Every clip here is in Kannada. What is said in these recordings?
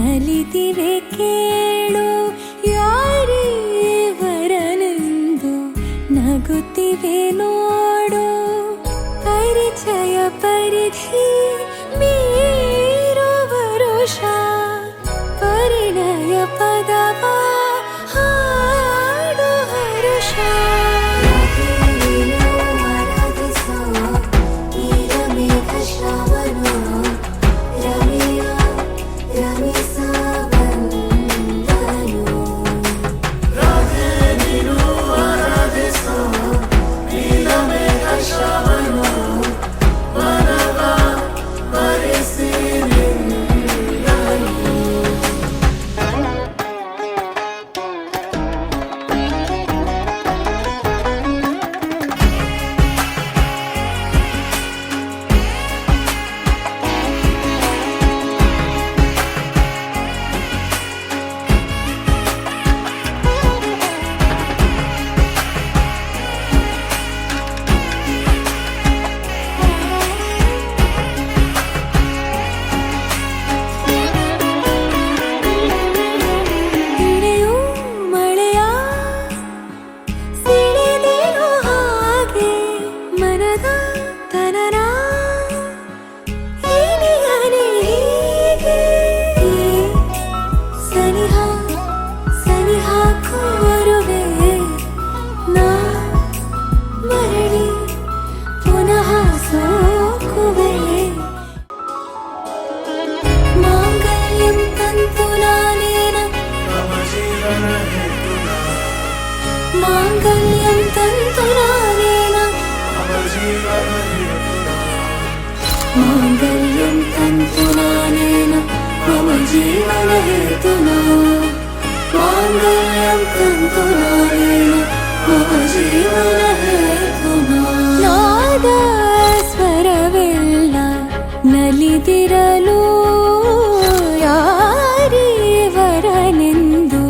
ನಲಿದಿವೆ ಕೇಳು ಯಾರೀವರನೆಂದು ನಗುತ್ತಿವೆ ನೋಡು ಪರಿಚಯ ಪರಿಧಿ ಮೀರುವ ವರುಷ ಪರಿಣಯ ಪದವ ಹಾಡು ಹರುಷ मांगल्यं तन्तुनानेन मांगल्यं तन्तुनानेन मम जीवनहेतुना मांगल्यं तन्तुनानेन मम जीवनहेतुना नाद स्वरवेल्ल नलिदिरलु यारीवरनेंदु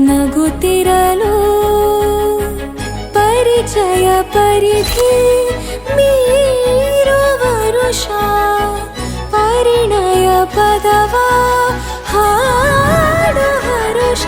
नगुತ್ತಿರಲು ಪರಿಚಯ ಪರಿಧಿ ಮೀರುವ ವರುಷ ಪರಿಣಯ ಪದವ ಹಾಡು ಹರುಷ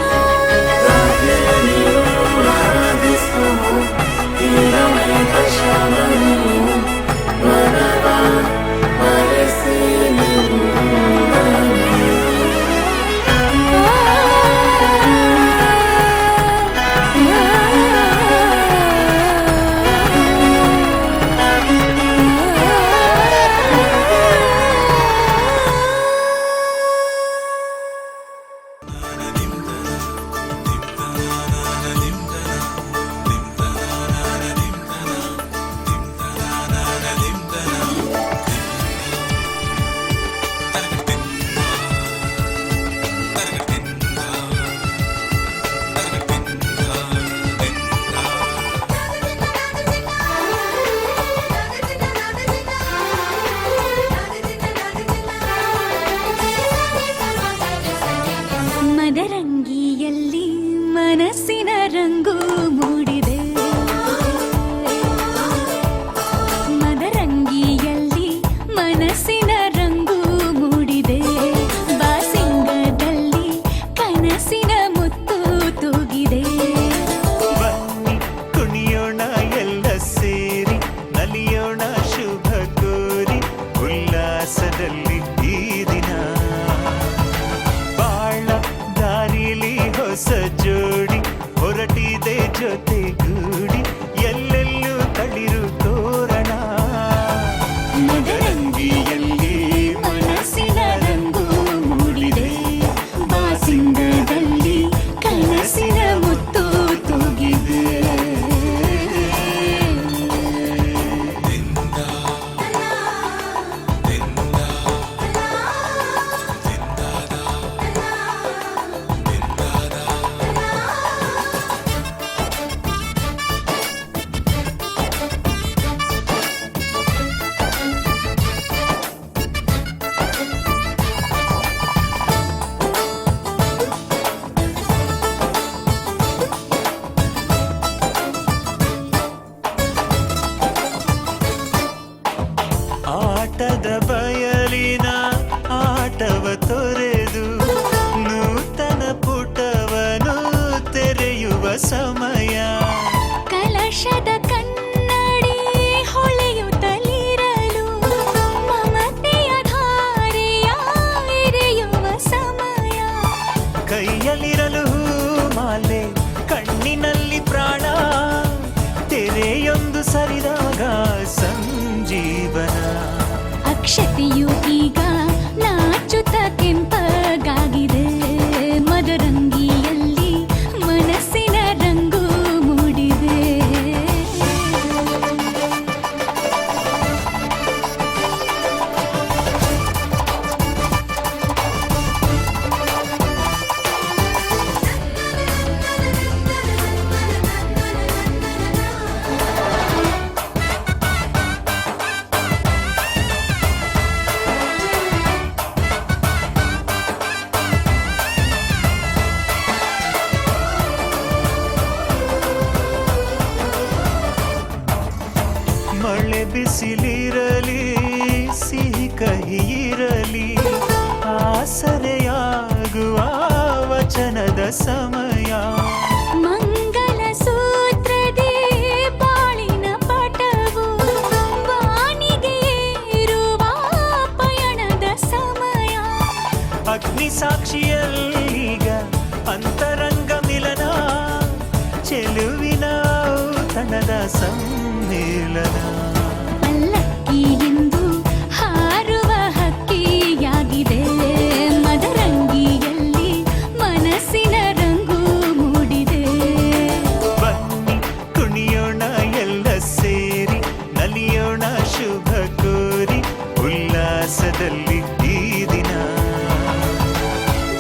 ಮದರಂಗಿಯಲ್ಲಿ ಮನಸ್ಸಿನ ರಂಗು ಮೂಡಿದೆ ಮದರಂಗಿಯಲ್ಲಿ ಮನಸ್ಸಿನ ರಂಗು ಮೂಡಿದೆ ಬಾಸಿಂಗದಲ್ಲಿ ಕನಸಿನ ಮುತ್ತು ತೂಗಿದೆ ಬನ್ನಿ ಕುಣಿಯೋಣ ಎಲ್ಲ ಸೇರಿ ನಲಿಯೋಣ ಶುಭ ಕೋರಿ ಉಲ್ಲಾಸದಲ್ಲಿ ಈ ದಿನ ಹೊಸ ಜೋಡಿ ಹೊರಟಿದೆ ಜೊತೆಗೂಡಿ ಎಲ್ಲೆಲ್ಲೂ ತಳಿರು ತೋರಣ ಮದರಂಗಿಯಲ್ಲಿ ಮನಸ್ಸಿನ ರಂಗು ಮೂಡಿದೆ ಬಾಸಿಂಗದಲ್ಲಿ ಕನಸಿನ ಮುತ್ತು ತೂಗಿದೆ ಕೈಯಲ್ಲಿರಲು ಮಾಲೆ ಕಣ್ಣಿನಲ್ಲಿ ಪ್ರಾಣ ತೆರೆಯೊಂದು ಸರಿದಾಗ ಸಂಜೀವನ ಅಕ್ಷತೆಯು ಈಗ ನಾಚುತ್ತ ಕೆಂಪಗಾಗಿದೆ ಮದರಂಗಿಯಲ್ಲಿ ಮನಸ್ಸಿನ ರಂಗು ಮೂಡಿದೆ ಮಳೆ ಬಿಸಿಲಿರಲಿ ಸಿಹಿ ಕಹಿ ಇರಲಿ ಆಸರೆಯಾಗುವ ವಚನದ ಸಮಯ ಮಂಗಲ ಸೂತ್ರದೇ ಬಾಳಿನ ಪಟವು ವಾನಿಗೆ ಏರುವ ಪಯಣದ ಸಮಯ ಅಗ್ನಿ ಸಾಕ್ಷಿಯಲ್ಲೀಗ ಅಂತರಂಗ ಮಿಲನ ಚೆಲುವಿನ ಔತಣದ ಸಮ್ಮೇಳನ ಪಲ್ಲಕ್ಕಿ ಎಂದು ಹಾರುವ ಹಕ್ಕಿಯಾಗಿದೆ ಮದರಂಗಿಯಲ್ಲಿ ಮನಸ್ಸಿನ ರಂಗು ಮೂಡಿದೆ ಬನ್ನಿ ಕುಣಿಯೋಣ ಎಲ್ಲ ಸೇರಿ ನಲಿಯೋಣ ಶುಭ ಕೋರಿ ಉಲ್ಲಾಸದಲ್ಲಿ ಈ ದಿನ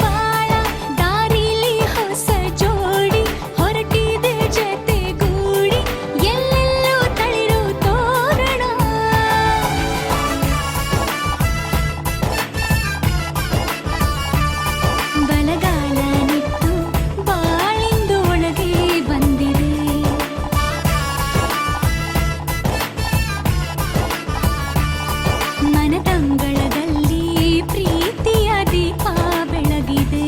ಬಾಳ ದಾರಿಲಿ ಹೊಸ ಜೋಡಿ ಹೊರಟಿದೆ ಜತೆಗೂಡಿ ಎಲ್ಲೆಲ್ಲೂ ತಳಿರು ತೋರಣ ಬಲಗಾಲ ನಿಟ್ಟು ಬಾಳಿಂದು ಒಳಗೆ ಬಂದಿದೆ ಮನದಂಗಳದಲ್ಲಿ ಪ್ರೀತಿಯ ದೀಪ ಬೆಳಗಿದೆ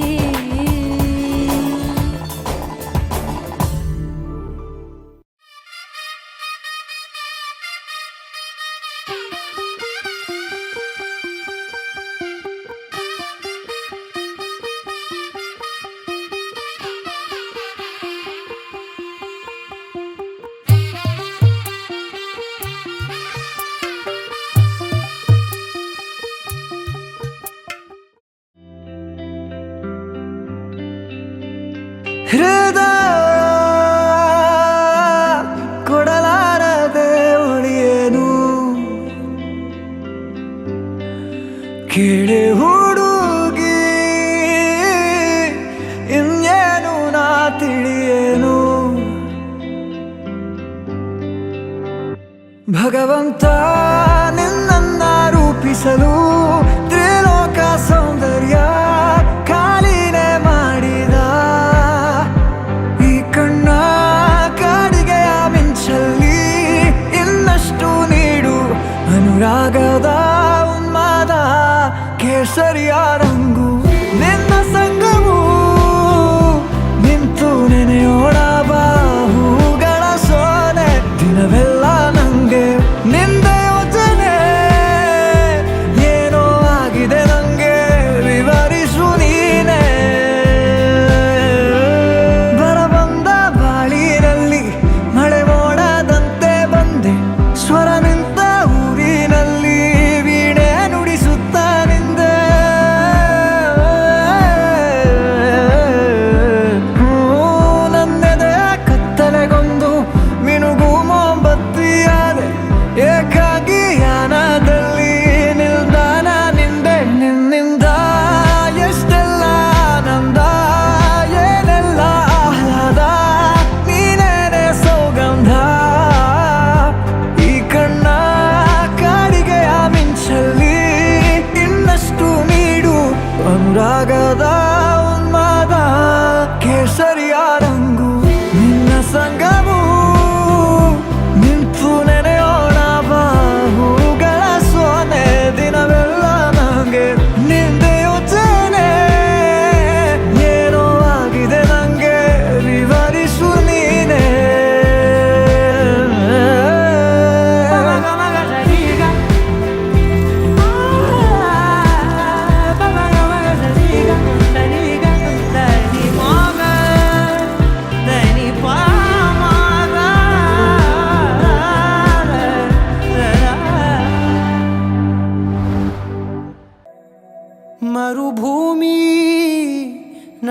ಹೃದಯ ಕೊಡಲಾರದೆ ಉಳಿಯೇನು ಕೇಳಿ ಹುಡುಗಿ ಇನ್ನೇನು ನಾ ತಿಳಿಯೇನು ಭಗವಂತ ನಿನ್ನನ್ನ ರೂಪಿಸಲು ತ್ರಿಲೋಕ ಸೌಂದರ್ಯ ಕಾಲಿನೇ ಮಾಡಿದ ಈ ಕಣ್ಣ ಕಾಡಿಗೆಯ ಮಿಂಚಲ್ಲಿ ಇನ್ನಷ್ಟು ನೀಡು ಅನುರಾಗದ ಉನ್ಮಾದ ಕೇಸರಿಯ ರಂಗು ನಿನ್ನ ಸಂಗವು ನಿಂತು ನೆನೆಯೋಣ ಬಾಹುಗಳ ಸೋನೆ ದಿನವೆಲ್ಲ ನಂಗೆ ನಿಂದ ಯೋಚನೆ ಏನೋ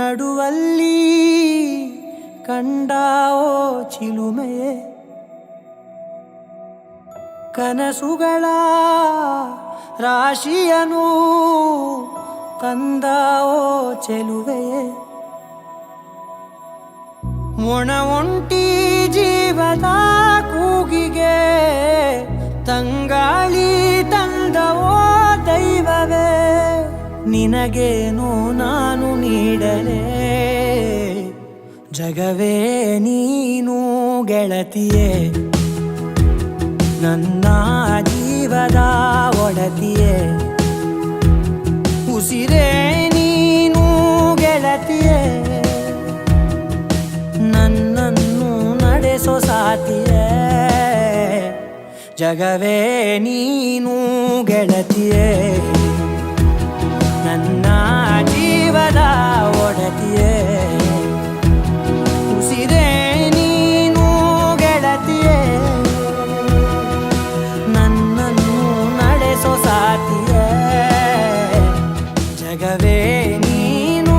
ನಡುವಲ್ಲಿ ಕಂಡಾವೋ ಚಿಲುಮೆಯೇ ಕನಸುಗಳ ರಾಶಿಯನು ತಂದಾವೋ ಚೆಲುವೆಯೇ ಒಣ ಒಂಟಿ ಜೀವದ ಕೂಗಿಗೆ ತಂಗಾಳಿ ತಂದವೋ ದೈವವೇ ನಿನಗೇನು ನಾನು ನೀಡಲೇ ಜಗವೇ ನೀನು ಗೆಳತಿಯೇ ನನ್ನ ಜೀವದ ಒಡತಿಯೇ ಉಸಿರೇ ನೀನು ಗೆಳತಿಯೇ ನನ್ನನ್ನು ನಡೆಸೋ ಸಾತಿಯೇ ಜಗವೇ ನೀನು ಗೆಳತಿಯೇ ನನ್ನ ಜೀವದ ಒಡತಿಯೇ ಉಸಿರೇ ನೀನು ಗೆಳತಿಯೇ ನನ್ನನ್ನು ನಡೆಸೋ ಸಾತಿಯೇ ಜಗವೇ ನೀನು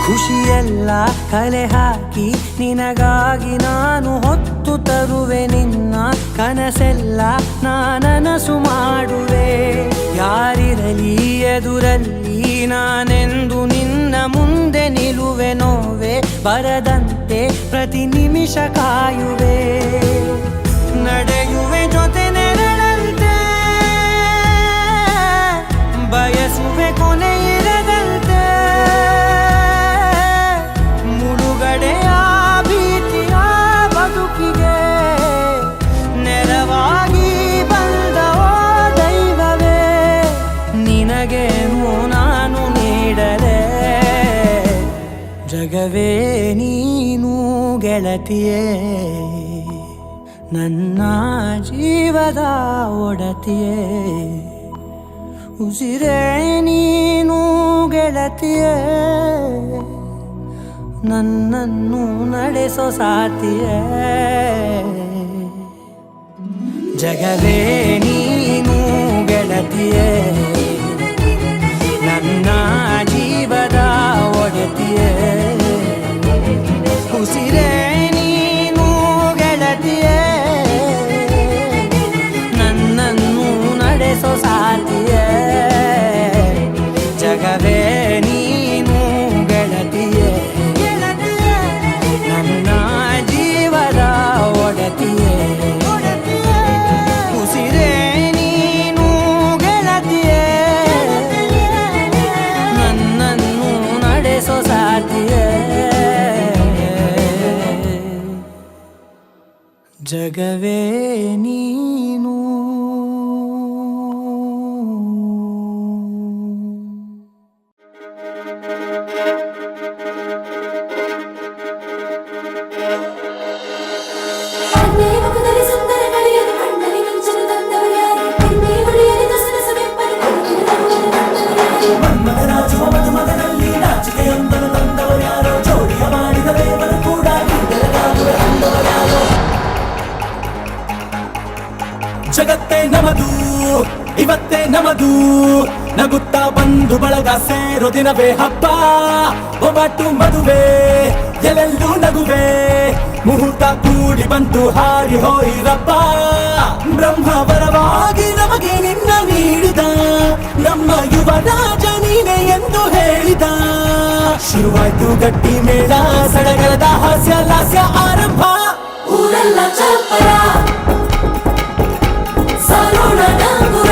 ಖುಷಿಯೆಲ್ಲ ಕಲೆ ಹಾಕಿ ನಿನಗಾಗಿ ನಾನು ಹೊತ್ತು ತರುವೆ ನಿನ್ನ ಕನಸೆಲ್ಲ ನಾನನಸು ಮಾಡುವೆ ಯಾರಿರಲಿ ಎದುರಲ್ಲಿ ನಾನೆಂದು ನಿನ್ನ ಮುಂದೆ ನಿಲ್ಲುವೆ ನೋವೆ ಬರದಂತೆ ಪ್ರತಿ ನಿಮಿಷ ಕಾಯುವೆ ನಡೆಯುವೆ ಜೊತೆ ನೆರಳಂತೆ ಬಯಸುವೆ ಕೊನೆ ಇರದಂತೆ ಮುಳುಗಡೆಯ ಭೀತಿಯ ಬದುಕಿಗೆ ನೆರವಾಗಿ ಬಂದವೋ ದೈವವೇ ನಿನಗೇನು ನಾನು ನೀಡಲೇ ಜಗವೇ ನೀನು ಗೆಳತಿಯೇ ನನ್ನ ಜೀವದ ಒಡತಿಯೇ ಉಸಿರೇ ನೀನು ಗೆಳತಿಯೇ ನನ್ನನ್ನು ನಡೆಸೋ ಸಾತಿಯೇ ಜಗವೇ ನೀನು ಗೆಳತಿಯೇ ನನ್ನ ಜೀವದ ಒಡತಿಯೇ ಉಸಿರೇ ನೀನು ಗೆಳತಿಯೇ ನನ್ನನ್ನು ನಡೆಸೋ ಸಾತಿಯೇ ಜಗವೇ ನೀನು ಗೆಳತಿಯೇ ನನ್ನ ಜೀವದ ಒಡತಿಯೇ ಉಸಿರೇ ನೀನು ಗೆಳತಿಯೇ ನನ್ನನ್ನು ನಡೆಸೋ ಸಾತಿಯೇ ಜಗವೇ ನೀನು ಜಗತ್ತೇ ನಮದು ಇವತ್ತೇ ನಮದು ನಗುತ್ತಾ ಬಂದು ಬಳಗ ಸೇರೋ ದಿನವೇ ಹಬ್ಬ ಒಬ್ಬಟ್ಟು ಮದುವೆ ಎಲ್ಲೆಲ್ಲೂ ನಗುವೆ ಮುಹೂರ್ತ ಕೂಡಿ ಬಂತು ಹಾರಿ ಹೋಯಿರಪ್ಪ ಬ್ರಹ್ಮವರವಾಗಿ ನಮಗೆ ನಿನ್ನ ನೀಡಿದ ನಮ್ಮ ಯುವರಾಜ ನೀನೆ ಎಂದು ಹೇಳಿದ ಶುರುವಾಯ್ತು ಗಟ್ಟಿ ಮೇಳ ಸಡಗರದ ಹಾಸ್ಯ ಲಾಸ್ಯ ಆರಂಭ ಊರೆಲ್ಲ ಚಪ್ಪರ ಸಾರೋಣ ಡಂಗುರ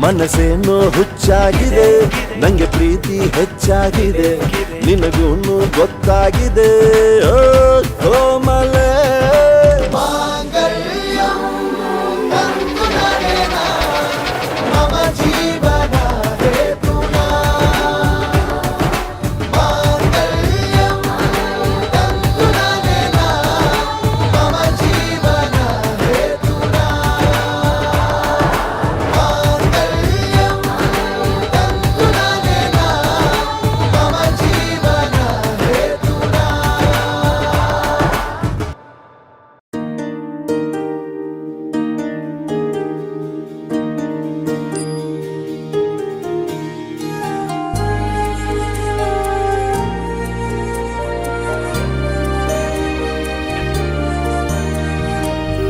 ಮನಸ್ಸೇನೋ ಹುಚ್ಚಾಗಿದೆ, ನಂಗೆ ಪ್ರೀತಿ ಹೆಚ್ಚಾಗಿದೆ, ನಿನಗೂನು ಗೊತ್ತಾಗಿದೆ. ಓ ಕೋಮಲೆ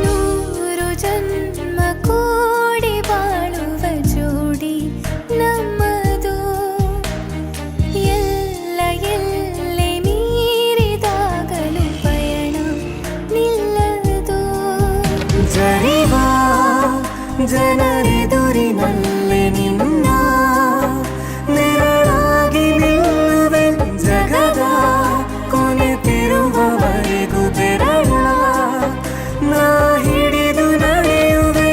ನೂರು ಜನ್ಮ ಕೂಡಿ ಬಾಳುವ ಜೋಡಿ ನಮ್ಮದು. ಎಲ್ಲ ಎಲ್ಲೆ ಮೀರಿದಾಗಲೂ ಪಯಣ ನಿಲ್ಲದು. ಜರಿವ ಜನರೆದುರಿನಲ್ಲಿ ನಿನ್ನ ನೆರಳಾಗಿ ನಿಲ್ಲುವೆ, ಜಗದ ಕೊನೆತಿರುವವರೆಗೂ ಬೆರಳ ನಾ ಹಿಡಿದು ನಡೆಯುವೆ.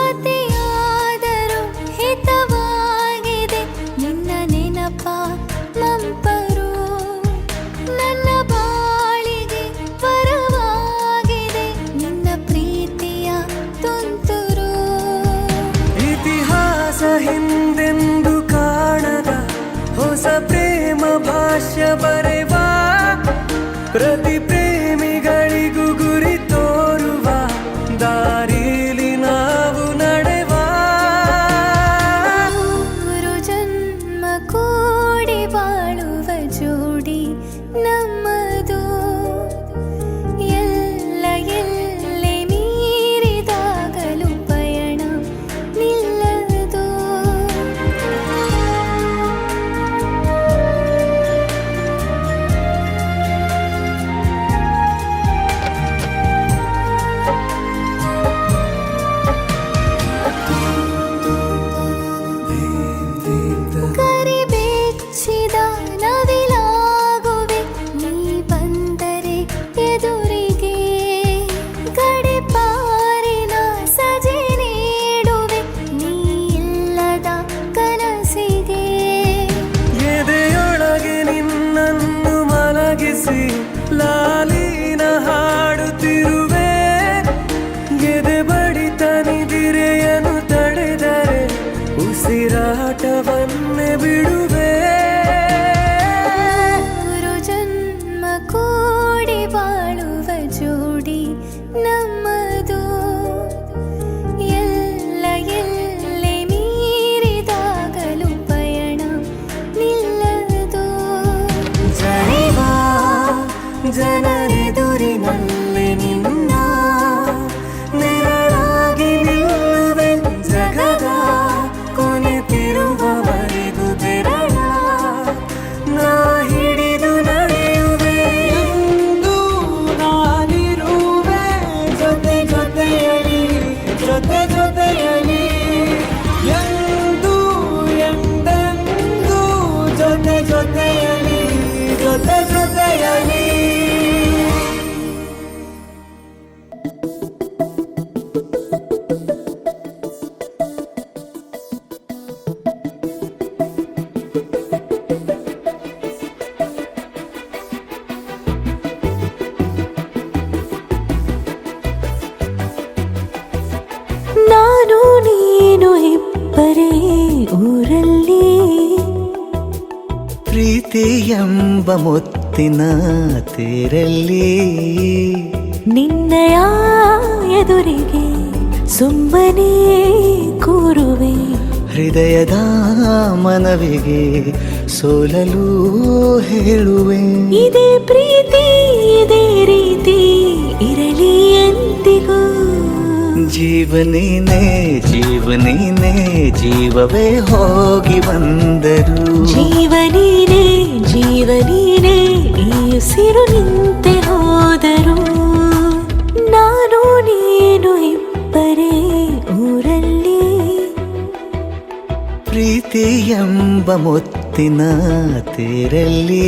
ಅತಿಯಾದರೂ ಹಿತವಾಗಿದೆ ನಿನ್ನ ನೆನಪ ಮಂಪರು. ನನ್ನ ಬಾಳಿಗೆ ವರವಾಗಿದೆ ನಿನ್ನ ಪ್ರೀತಿಯ ತುಂತುರು. ಇತಿಹಾಸ ಹಿಂದೆಂದು ಕಾಣದ ಹೊಸ ಪ್ರೇಮ ಭಾಷ್ಯ ಬರೆವ, ಪ್ರತಿ ಪ್ರೇಮಿಗಳಿಗೂ ಗುರಿ ತೋರುವ ದಾರಿಲಿ ನಾವು ನಡೆವ. ನೂರು ಜನ್ಮ ಕೂಡಿ ಬಾಳುವ ಜೋಡಿ ನಮ್ಮದು. ಎಲ್ಲ ಎಲ್ಲೆ ಮೀರಿದಾಗಲೂ ಪಯಣ ನಿಲ್ಲದು. ಕರಿಬೆಚ್ಚಿದ ನವಿಲಾಗುವೆ ನೀ ಬಂದರೆ ಎದುರಿಗೆ. ಗಡಿಪಾರಿನ ಸಜೆ ನೀಡುವೆ ನೀ ಇಲ್ಲದ ಕನಸಿಗೆ. ಎದೆಯೊಳಗೆ ನಿನ್ನನ್ನು ಮಲಗಿಸಿ ಲಾಲಿನ ಹಾಡುತ್ತಿರುವೆ, ಎದೆ ಬಡಿತ ನಿದಿರೆಯನ್ನು ತಡೆದರೆ ಉಸಿರಾಟವನ್ನೇ ಬಿಡುವೆ. ನೂರು ಜನ್ಮ ಕೂಡಿ ಬಾಳುವ ಜೋಡಿ ನಮ್ಮದು. ಎಲ್ಲ ಎಲ್ಲೆ ಮೀರಿದಾಗಲೂ ಪಯಣ ನಿಲ್ಲದು. ಜರಿವ ಜನರೆದುರಿನಲ್ಲಿ ನಿನ್ನ ನೆರಳಾಗಿ ನಿಲ್ಲುವೆ, ಜಗದ ಕೊನೆತಿರುವವರೆಗೂ ಬೆರಳ ನಾ ಹಿಡಿದು ನಡೆಯುವೆ. ಎಂದು ನಾನಿರುವೆ ಜೊತೆ ಜೊತೆಯಲಿ, ಜೊತೆ ಜೊತೆಯಲಿ, ಎಂದು ಎಂದೆಂದು ಜೊತೆ ಜೊತೆಯಲಿ, ಜೊತೆ ಜೊತೆಯಲಿ. ನಾನು ನೀನು ಇಬ್ಬರೇ ಊರಲ್ಲಿ. ಪ್ರೀತಿ ಎಂಬ ಮುತ್ತಿನ ತೇರಲ್ಲಿ ನಿನ್ನಯ ಎದುರಿಗೆ ಸುಮ್ಮನೆ ಕೂರುವೆ. ಹೃದಯದ ಮನವಿಗೆ ಸೋಲಲು ಹೇಳುವೆ. ಇದೇ ಪ್ರೀತಿ ಇದೇ ರೀತಿ ಇರಲಿ ಎಂದಿಗೂ. ಜೀವನೇನೆ ಜೀವನೇನೆ ಜೀವವೇ ಹೋಗಿ ಬಂದರು. ಜೀವನೀನೇ ಜೀವನೀನೇ ಈ ಉಸಿರು ನಿಂತೆ ಹೋದರು. ನಾನು ನೀನು ಇಬ್ಬರೇ ಊರಲ್ಲಿ. ಪ್ರೀತಿ ಎಂಬ ಮುತ್ತಿನ ತೇರಲ್ಲಿ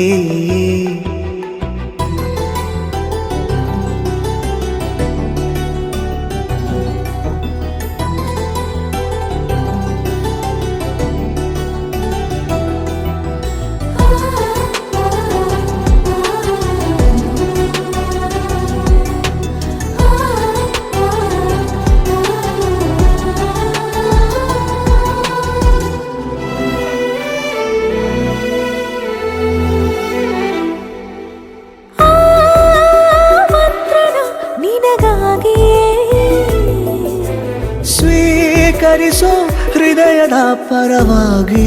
ಸ್ವೀಕರಿಸೋ ಹೃದಯದ ಪರವಾಗಿ.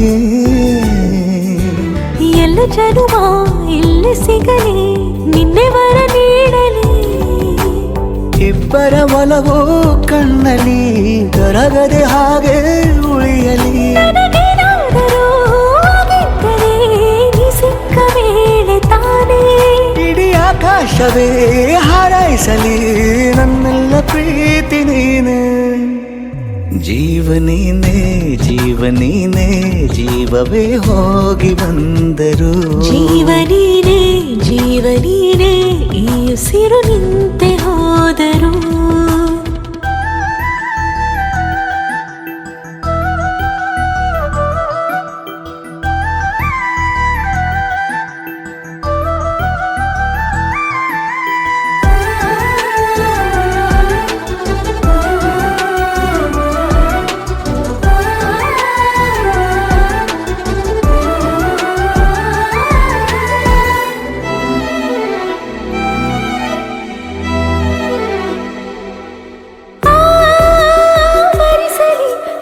ಎಲ್ಲ ಜನುಮ ಇಲ್ಲಿ ಸಿಗಲಿ ನಿನ್ನೆ ವರ ನೀಡಲಿ. ಇಬ್ಬರ ಒಲವು ಕಣ್ಣಲ್ಲಿ ಕರಗದೆ ಹಾಗೆ ಉಳಿಯಲಿ. ನನಗೇನಾದರೂ ಆಗಿದ್ದರೆ ನೀ ಸಿಕ್ಕ ವೇಳೆ ತಾನೇ ಇಡೀ ಆಕಾಶವೇ ಹಾರೈಸಲಿ ನನ್ನೆಲ್ಲ ಪ್ರೀತಿ ನೀನೆ. ಜೀವನೇನೆ ಜೀವನೇನೆ ಜೀವವೇ ಹೋಗಿ ಬಂದರು. ಜೀವನೀನೇ ಜೀವನೀನೇ ಈ ಉಸಿರು ನಿಂತೆ ಹೋದರು.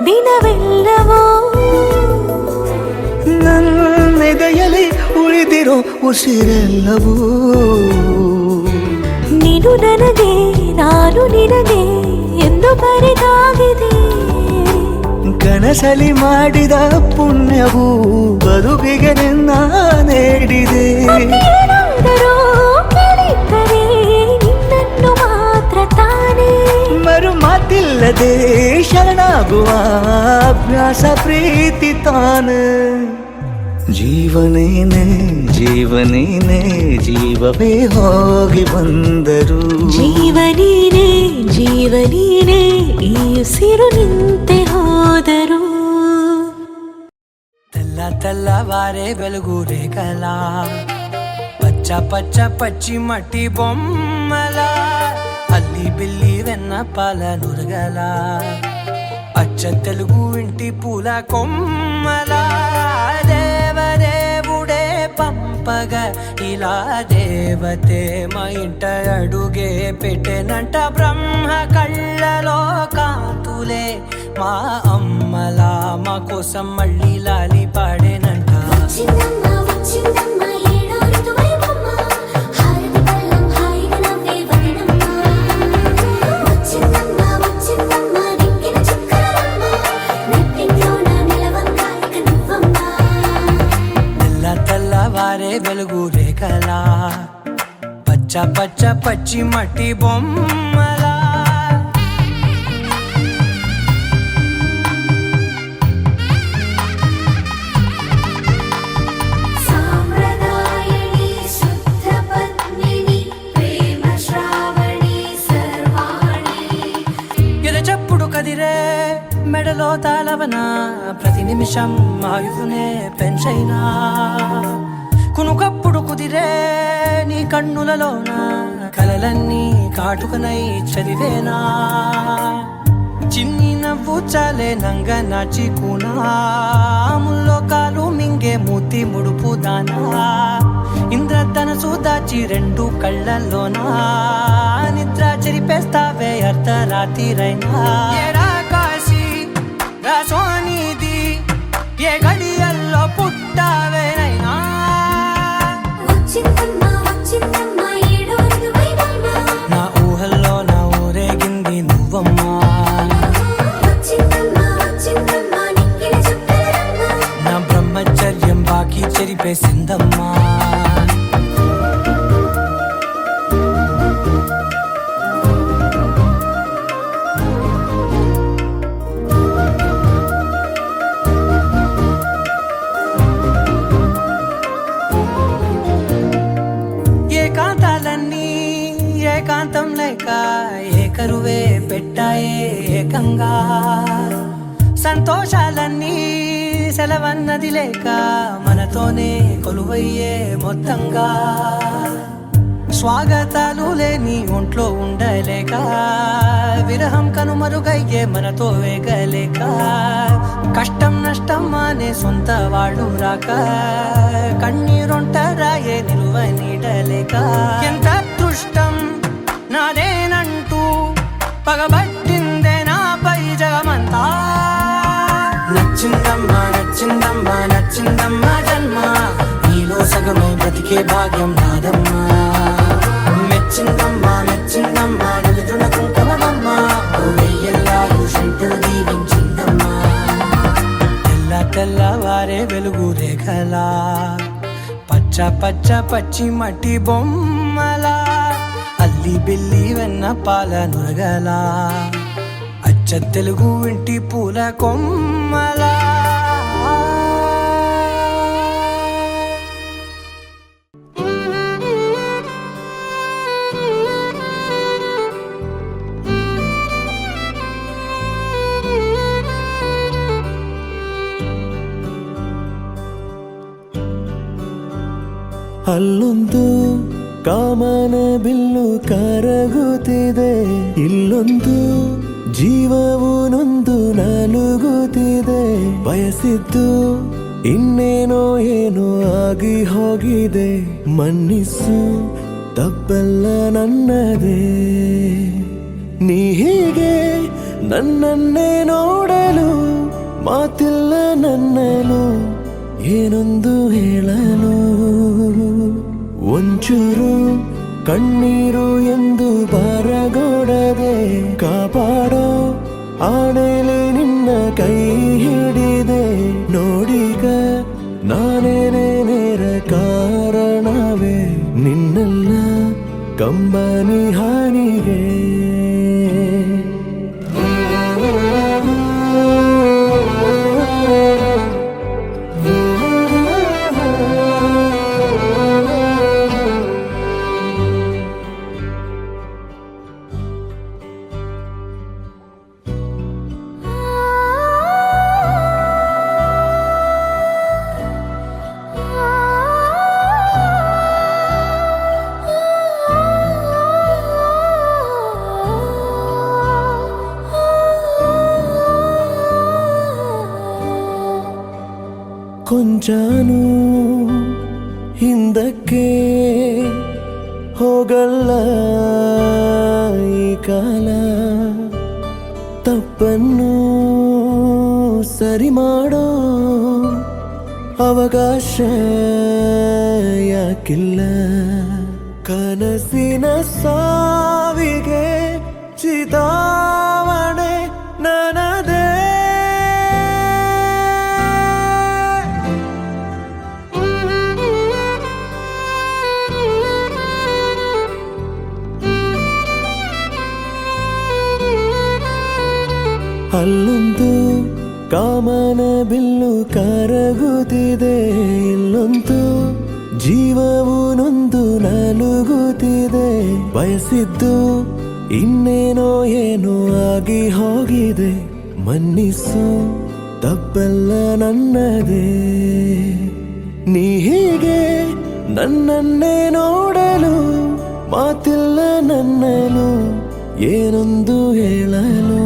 ದಿನವೆಲ್ಲವೋ ನನ್ನೆದೆಯಲ್ಲಿ ಉಳಿದಿರೋ ಉಸಿರೆಲ್ಲವೂ ನೀನು ನನಗೆ ನಾನು ನಿನಗೆ ಎಂದು ಬರೆದಾಗಿದೆ. ಕನಸಲಿ ಮಾಡಿದ ಪುಣ್ಯವು ಬದುಕಿಗೆ ನಿನ್ನ ನೀಡಿದೆ. ಏನಾದರೂ ಕೇಳಿದ್ದರೆ ನಿನ್ನನ್ನು ಮಾತ್ರ ತಾನೇ. ಮರು ಮಾತಿಲ್ಲದೆ ಶರಣಾಗುವ ಅಭ್ಯಾಸ ಪ್ರೀತಿ ತಾನೆ. ಜೀವನೇನೆ ಜೀವನೇನೆ ಜೀವವೇ ಹೋಗಿ ಬಂದರು. ಜೀವನೀನೇ ಜೀವನೀನೇ ಈ ಉಸಿರು ನಿಂತೆ ಹೋದರು. తెల్ల తెల్లవారే వెలుగు రేఖలా పచ్చ పచ్చ పచ్చి మట్టి బొమ్మలా అల్లి బిల్లి వెన్న పాల నురగలా అచ్చ తెలుగు ఇంటి పూల కొమ్మలా దేవదేవుడే పంపగ ఇలా దేవతే మా ఇంట అడుగే పెట్టెనంట. బ్రహ్మ కళ్ళలో కాంతులే మా అమ్మలా మా కోసం మళ్ళీ లాలి పాడేనంట. వచ్చిందమ్మ వచ్చిందమ్మ ఏడో ఋతువైవమ్మ హారతి పళ్ళం హాయిగా నవ్వే వదినమ్మ. వచ్చిందమ్మ వచ్చిందమ్మ దిక్కిన చుక్కలమ్మ నెట్టింట్లోన నిలవంగా ఇక నువ్వమ్మ. తెల్ల తెల్లవారే వెలుగు రేఖలా పచ్చ పచ్చ పచ్చి మట్టి బొమ్మలా. సాంప్రదాయని శుద్ధ పద్మిని ప్రేమ శ్రావణి సర్వాణి. ఎరచప్పుడు కదిరే మెడలో తాళవన ప్రతి నిమిషం ఆయువునే పెంచైనా. కునుకప్పుడు కుదిరే నీ కన్నులలోన కలలన్నీ కాటుకనై చదివేనా. చిన్ని నవ్వు చాలే నంగ నాచి కూనాముల్లో కాలు మింగే మూతి ముడుపు దానా. ఇంద్రధనసు దాచి రెండు కళ్ళల్లోనా నిద్ర చెరిపేస్తావే అర్ధరాత్రిరైనా. ఏడా కాశీ రాసోనిది ఏ గడియల్లో పుట్టావేనైనా వచ్చిందమ్మా ఏడో ఋతువైవమ్మ నా ఊహల్లో నా ఊరేగింది నువ్వమ్మా వచ్చిందమ్మా నిక్కిన చుక్కలమ్మ నా బ్రహ్మచర్యం బాకీ చెరిపేసిందమ్మా ఏకాంతాలన్నీ ఏకాంతం లేక ఏకరువే పెట్టాయే ఏకంగా సంతోషాలన్నీ సెలవన్నది లేక మనతోనే కొలువయ్యే మొత్తంగా స్వాగతాలు లేని ఒంట్లో ఉండలేక విరహం కనుమరుగయ్యే మనతో వేగలేక కష్టం నష్టం అనే సొంత వాళ్ళు రాక కన్నీరొంటరాయే నిలువ నీడలేక ఎంత అదృష్టం నాదేనంటూ పగబట్టిందే నాపై జగమంతా నచ్చిందమ్మా జన్మ నీలో సగమై బ్రతికే భాగ్యం నాదమ్మా మెచ్చిందమ్మా నలుగురున కుంకుమమ్మా వెయ్యల్లాలు శంకరు దీవించిందమ్మా తెల్లవారే వెలుగు రేఖలా పచ్చి మట్టి బొమ్మలా అల్లి బిల్లి వెన్న పాల నురగలా అచ్చ తెలుగు ఇంటి పూల కొమ్మలా ಅಲ್ಲೊಂದು ಕಾಮನ ಬಿಲ್ಲು ಕರಗುತ್ತಿದೆ ಇಲ್ಲೊಂದು ಜೀವವು ನೊಂದು ನಲುಗುತ್ತಿದೆ ಬಯಸಿದ್ದು ಇನ್ನೇನೋ ಏನೋ ಆಗಿ ಹೋಗಿದೆ ಮನ್ನಿಸು ತಪ್ಪೆಲ್ಲ ನನ್ನದೇ ನೀ ಹೀಗೆ ನನ್ನನ್ನೇ ನೋಡಲು ಮಾತಿಲ್ಲ ನನ್ನಲು ಏನೊಂದು ಹೇಳಲು ಒಂಚೂರು ಕಣ್ಣೀರು ಎಂದು ಬರಗೊಡದೆ ಕಾಪಾಡೋ ಆಣೆಲೆ ನಿನ್ನ ಕೈ ಹಿಡಿದೆ ನೋಡಿಗ ನಾನೇನೇ ನೇರ ಕಾರಣವೇ ನಿನ್ನೆಲ್ಲ ಕಂಬನಿ ಹಾನಿಗೆ ಕೊಂಚಾನು ಹಿಂದಕ್ಕೆ ಹೋಗಲ್ಲ ಈ ಕಾಲ ತಪ್ಪನ್ನು ಸರಿ ಮಾಡೋ ಅವಕಾಶ ಯಾಕಿಲ್ಲ ಕನಸಿನ ಸಾವಿಗೆ ಚಿತಾವಣೆ ನನದೇ ಅಲ್ಲೊಂದು ಕಾಮನ ಬಿಲ್ಲು ಕರಗುತ್ತಿದೆ ಇಲ್ಲೊಂದು ಜೀವವು ನೊಂದು ನಲುಗುತ್ತಿದೆ ಬಯಸಿದ್ದು ಇನ್ನೇನೋ ಏನೋ ಆಗಿ ಹೋಗಿದೆ ಮನ್ನಿಸು ತಪ್ಪೆಲ್ಲ ನನ್ನದೇ ನೀ ಹೀಗೆ ನನ್ನನ್ನೇ ನೋಡಲು ಮಾತಿಲ್ಲ ನನ್ನಲು ಏನೊಂದು ಹೇಳಲು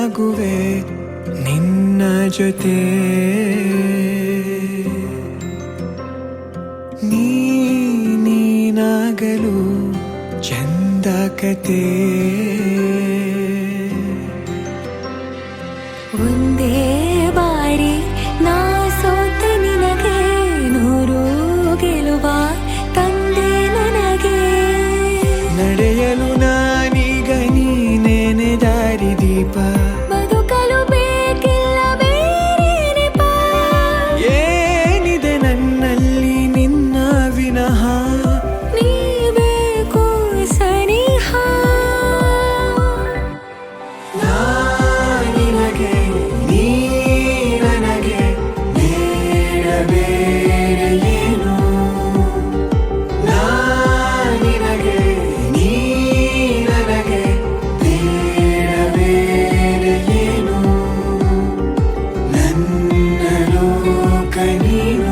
ನಾನಾಗುವೆ ನಿನ್ನ ಜೊತೆ ನೀನಾಗಲು ಚಂದ ಕತೆ ಒಂದೇ ಬಾರಿ ನಾ ಸೋತೆ ನಿನಗೆ 100 ಗೆಲುವ ತಂದೆ ನನಗೆ ನಡೆಯಲು ನಾನೀಗ ನೀನೇನೆ ದಾರಿ ದೀಪ ಬದುಕಲು ಬೇಕಿಲ್ಲ ಬೇರೆ ನೆಪ ಏನಿದೆ ನನ್ನಲ್ಲಿ ನಿನ್ನ ವಿನಃ ನೀ ಬೇಕು ಸನಿಹ ನಿನಗೆ ನೀ ನನಗೆ ಬೇಡ ಬೇರೆ ಏನು ನಿನಗೆ ನೀ ನನಗೆ ಬೇಡ ಬೇರೆ ಏನು ನನ್ನ ಲೋಕ ನೀನು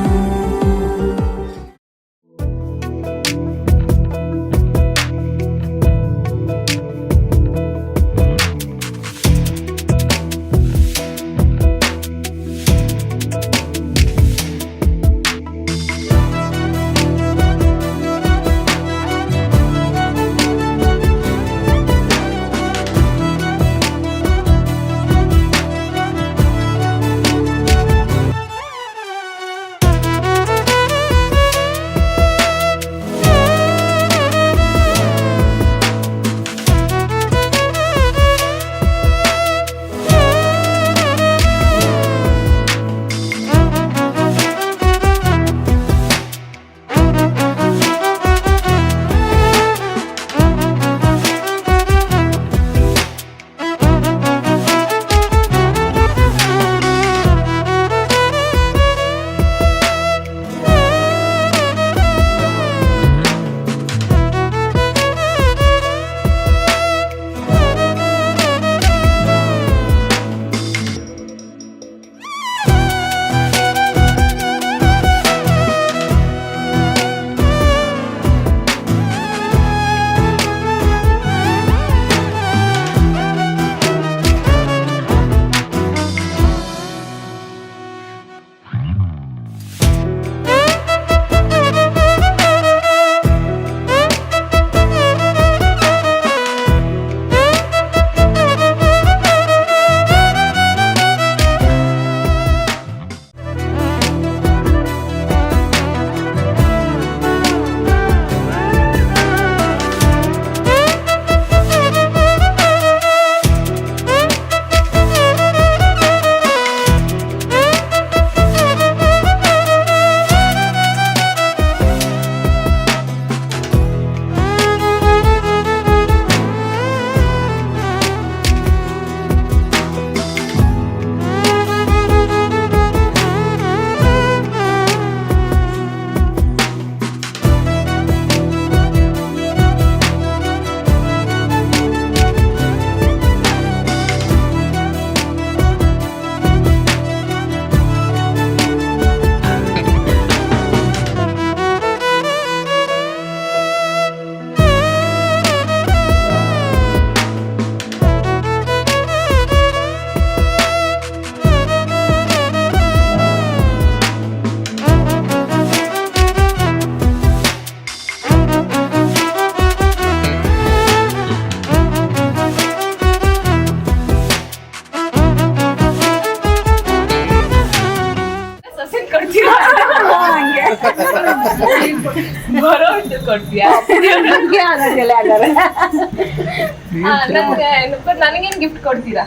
ನನಗೇನ್ ಗಿಫ್ಟ್ ಕೊಡ್ತೀರಾ?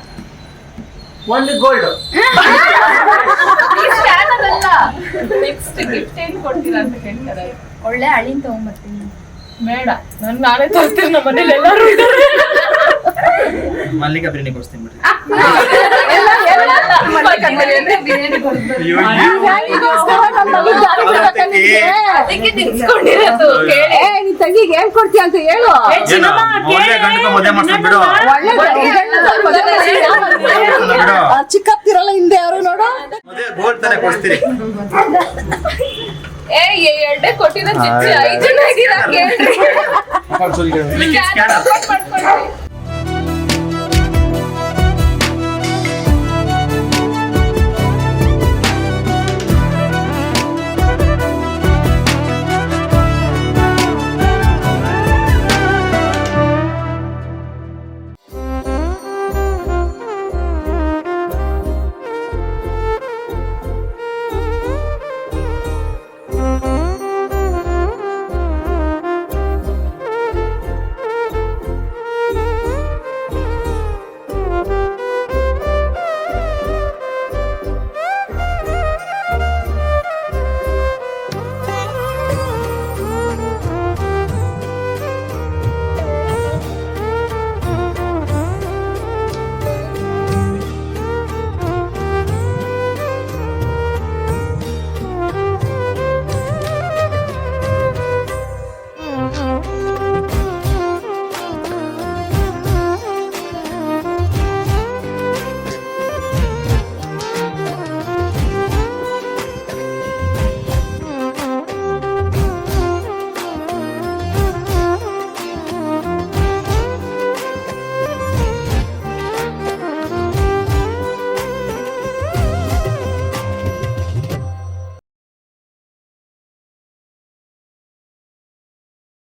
ಒಂದು ಗೋಲ್ಡ್. ನೆಕ್ಸ್ಟ್ ಗಿಫ್ಟ್ ಏನ್ ಕೊಡ್ತೀರಾ ಅಂತ ಕೇಳ್ತಾರೆ. ಒಳ್ಳೆ ಹಳಿನ್ ತಗೊಂಡ್ಬರ್ತೀನಿ. ಬೇಡ, ನಾನೇ ತೋರಿಸ್ತೀನಿ. ನಮ್ಮ ಮನೇಲಿ ಎಲ್ಲರೂ ಇದ್ದಾರೆ. ಮಲ್ಲಿಗೆ ಬಿರಿಯಾನಿ ಕೊಡ್ತೀನಿ ಬಿಡ್ರಿ. ಅದಕ್ಕೆ ತಿನ್ಸ್ಕೊಂಡಿರೋದು. ನಿನ್ ತಂಗಿಗೆ ಏನ್ ಕೊಡ್ತೀಯ ಅಂತ ಹೇಳು. ಚಿಕ್ಕಪ್ತಿರಲ್ಲ ಹಿಂದೆ ಯಾರು ನೋಡು. ಎರಡೇ ಕೊಟ್ಟಿರೋ ಚಿಕ್ಕ 5 ಜನ ಇದ್ದೀರಾ ಕೇಳ್ರಿ.